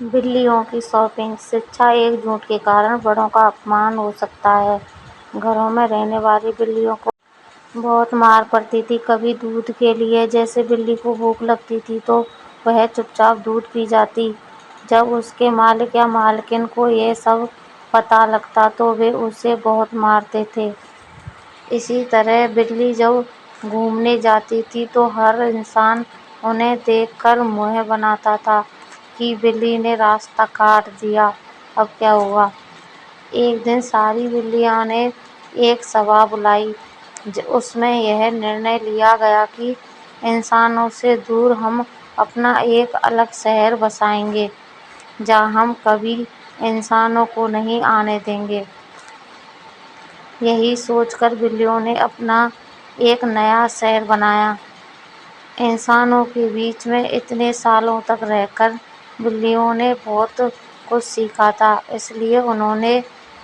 بلیوں کی شاپنگ۔ شکشا ایک جھوٹ کے کارن بڑوں کا اپمان ہو سکتا ہے۔ گھروں میں رہنے والی بلیوں کو بہت مار پڑتی تھی۔ کبھی دودھ کے لیے، جیسے بلی کو بھوک لگتی تھی تو وہ چپ چاپ دودھ پی جاتی۔ جب اس کے مالک یا مالکن کو یہ سب پتہ لگتا تو وہ اسے بہت مارتے تھے۔ اسی طرح بلی جب گھومنے جاتی تھی تو ہر انسان انہیں دیکھ کر منہ بناتا تھا کہ بلی نے راستہ کاٹ دیا، اب کیا ہوگا۔ ایک دن ساری بلیوں نے ایک سبھا بلائی۔ اس میں یہ طے لیا گیا کہ انسانوں سے دور ہم اپنا ایک الگ شہر بسائیں گے، جہاں ہم کبھی انسانوں کو نہیں آنے دیں گے۔ یہی سوچ کر بلیوں نے اپنا ایک نیا شہر بنایا۔ انسانوں کے بیچ میں اتنے سالوں تک رہ کر بلیوں نے بہت کچھ سیکھا تھا، اس لیے انہوں نے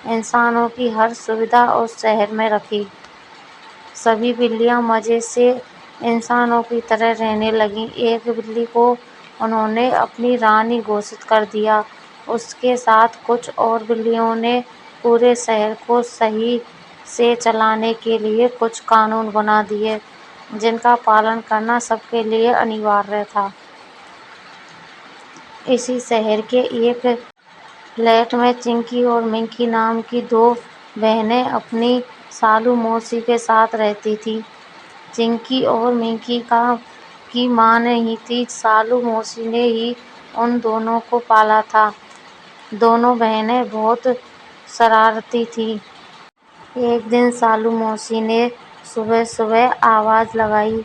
انسانوں کی ہر سویدھا اس شہر میں رکھی۔ سبھی بلیاں مزے سے انسانوں کی طرح رہنے لگیں۔ ایک بلی کو انہوں نے اپنی رانی گھوشت کر دیا۔ اس کے ساتھ کچھ اور بلیوں نے پورے شہر کو صحیح سے چلانے کے لیے کچھ قانون بنا دیے، جن کا پالن کرنا سب کے لیے ضروری تھا۔ اسی شہر کے ایک فلیٹ میں چنکی اور منکی نام کی دو بہنیں اپنی سالو موسی کے ساتھ رہتی تھیں۔ چنکی اور منکی کی ماں نہیں تھی، سالو موسی نے ہی ان دونوں کو پالا تھا۔ دونوں بہنیں بہت شرارتی تھیں۔ ایک دن سالو موسی نے صبح صبح آواز لگائی،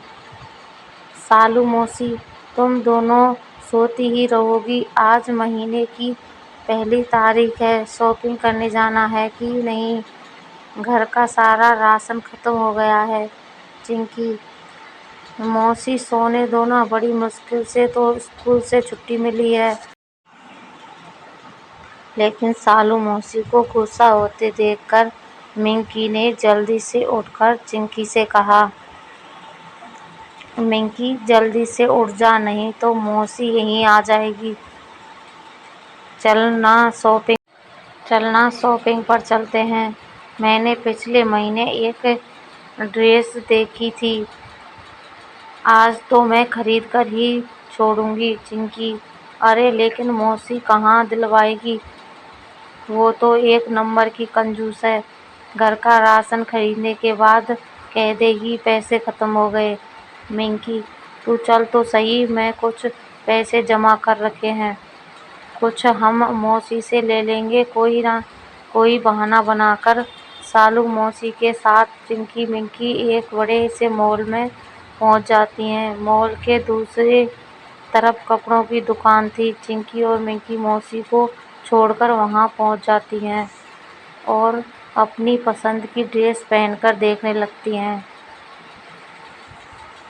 سالو موسی، تم دونوں سوتی ہی رہو گی؟ آج مہینے کی پہلی تاریخ ہے، شاپنگ کرنے جانا ہے کہ نہیں؟ گھر کا سارا راشن ختم ہو گیا ہے۔ چنکی: موسی سونے دو نا، بڑی مشکل سے تو اسکول سے چھٹی ملی ہے۔ لیکن سالو موسی کو غصہ ہوتے دیکھ کر منکی نے جلدی سے اٹھ کر چنکی سے کہا، منکی جلدی سے اٹھ جا، نہیں تو موسی یہیں آ جائے گی۔ چل نا شاپنگ پر چلتے ہیں۔ میں نے پچھلے مہینے ایک ڈریس دیکھی تھی، آج تو میں خرید کر ہی چھوڑوں گی۔ چنکی: ارے لیکن موسی کہاں دلوائے گی، وہ تو ایک نمبر کی کنجوس ہے، گھر کا راشن خریدنے کے بعد کہہ دے گی پیسے ختم ہو گئے۔ منکی: تو چل تو صحیح، میں کچھ پیسے جمع کر رکھے ہیں، کچھ ہم موسی سے لے لیں گے۔ کوئی بہانہ بنا کر سالو موسی کے ساتھ چنکی منکی ایک بڑے سے مال میں پہنچ جاتی ہیں۔ مال کے دوسری طرف کپڑوں کی دکان تھی۔ چنکی اور منکی موسی کو چھوڑ کر وہاں پہنچ جاتی ہیں اور اپنی پسند کی ڈریس پہن کر دیکھنے لگتی ہیں۔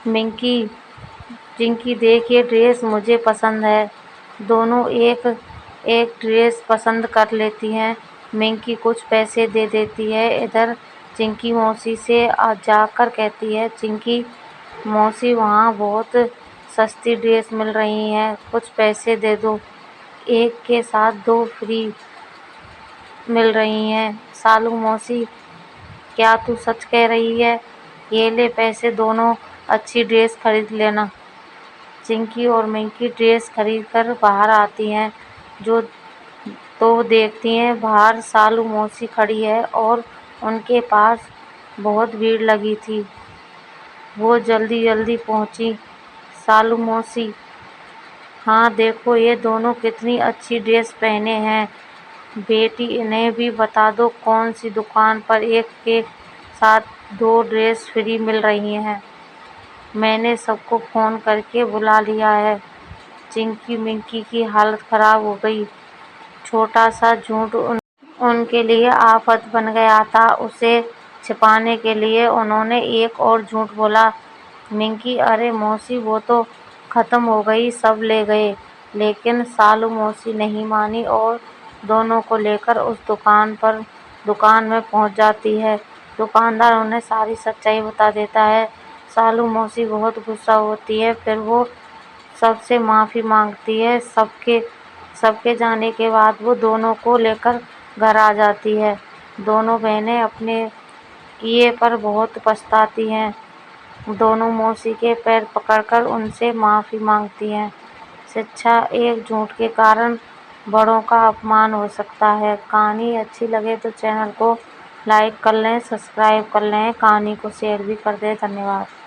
منکی: چنکی دیکھ، یہ ڈریس مجھے پسند ہے۔ دونوں ایک ایک ڈریس پسند کر لیتی ہیں۔ منکی کچھ پیسے دے دیتی ہے۔ ادھر چنکی موسی سے جا کر کہتی ہے، چنکی موسی، وہاں بہت سستی ڈریس مل رہی ہیں، کچھ پیسے دے دو، ایک کے ساتھ دو فری مل رہی ہیں۔ سالو موسی: کیا تو سچ کہہ رہی ہے؟ یہ لے پیسے، دونوں اچھی ڈریس خرید لینا۔ چنکی اور منکی ڈریس خرید کر باہر آتی ہیں تو دیکھتی ہیں باہر سالو موسی کھڑی ہے اور ان کے پاس بہت بھیڑ لگی تھی۔ وہ جلدی جلدی پہنچی۔ سالو موسی: ہاں دیکھو، یہ دونوں کتنی اچھی ڈریس پہنے ہیں، بیٹی انہیں بھی بتا دو کون سی دکان پر ایک کے ساتھ دو ڈریس فری مل رہی ہیں۔ میں نے سب کو فون کر کے بلا لیا ہے۔ چنکی منکی کی حالت خراب ہو گئی۔ چھوٹا سا جھوٹ ان کے لیے آفت بن گیا تھا۔ اسے چھپانے کے لیے انہوں نے ایک اور جھوٹ بولا۔ منکی: ارے موسی، وہ تو ختم ہو گئی، سب لے گئے۔ لیکن سالو موسی نہیں مانی اور دونوں کو لے کر اس دکان میں پہنچ جاتی ہے۔ دکاندار انہیں ساری سچائی بتا دیتا ہے۔ سالو موسی بہت غصہ ہوتی ہے، پھر وہ سب سے معافی مانگتی ہے۔ سب کے جانے کے بعد وہ دونوں کو لے کر گھر آ جاتی ہے۔ دونوں بہنیں اپنے کیے پر بہت پچھتاتی ہیں۔ دونوں موسی کے پیر پکڑ کر ان سے معافی مانگتی ہیں۔ شکشا: ایک جھوٹ کے کارن بڑوں کا اپمان ہو سکتا ہے۔ کہانی اچھی لگے تو چینل کو لائک کر لیں، سبسکرائب کر لیں، کہانی کو شیئر بھی کر دیں۔ دھنیہ واد۔